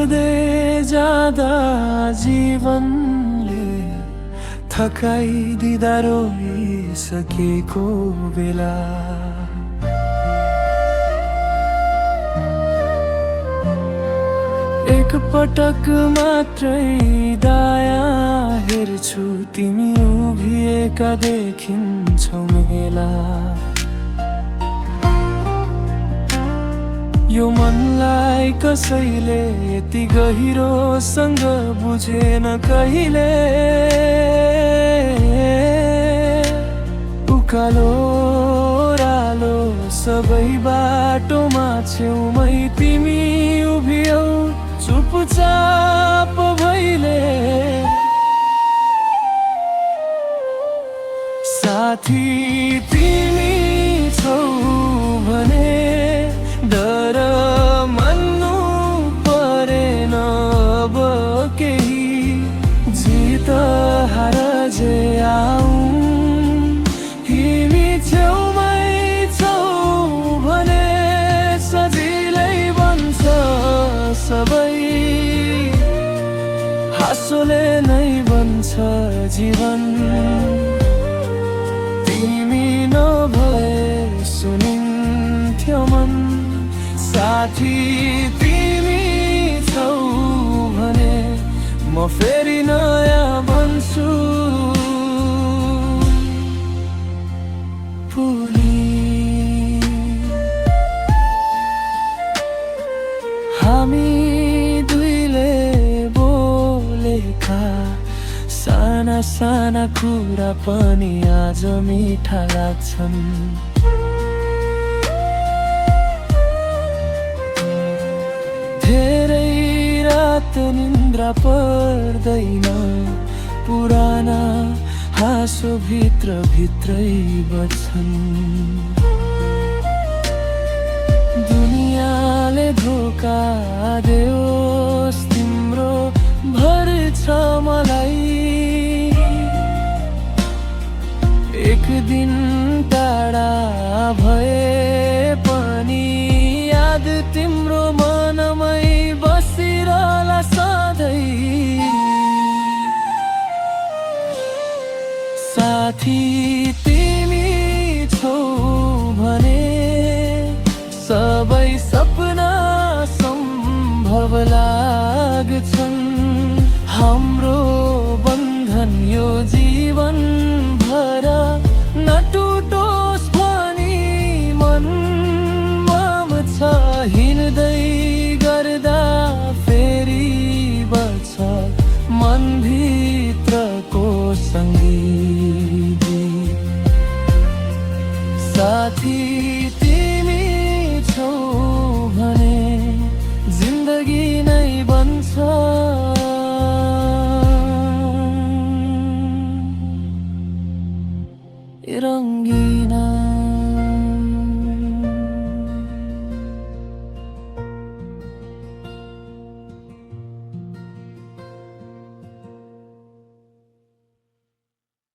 बढ्दै जाँदा जीवनले थकाइदिँदा रोइसकेको बेला एक पटक मात्रै दाया हेर्छु, तिमी उभिएका देखिन्छौ मेला। यो मनलाई कसैले यति गहिरोसँग बुझेन कहिले। उकालो ओह्रालो सबै बाटोमा छेउमै तिमी उभियौ चुपचाप भइले। साथी तिमी छौ भने डर मान्नु परेन अब केही। जित हार जे आऊ तिमी छेउमै छौ भने सजिलै बन्छ सबै। हाँसोले नै बन्छ जीवन, तिमी नभए सुनिन्थ्यो मन। साथी तिमी छौ भने म फेरि नयाँ बन्छु। हामी दुईले बोलेका साना साना कुरा पनि आज मिठा लाग्छन्। धेरै रात निन्द्रा पर्दैन, पुराना हाँसो भित्र भित्रै बज्छन्। दुनियाँले धोका देओस् तिम्रो भर छ मलाई। एक दिन टाढा भए पनि याद तिम्रो मनमै बसिरहला सधैँ। साथी तिमी छौ भने सबै सपना सम्भव लाग्छन्। हाम्रो बन्धन यो जीवन भर नटुटोस् भनी मनमा छ। हिँड्दै गर्दा फेरि बज्छ मनभित्रको सङ्गीत। साथी तिमी छौ भने जिन्दगी नै बन्छ रङ्गिना।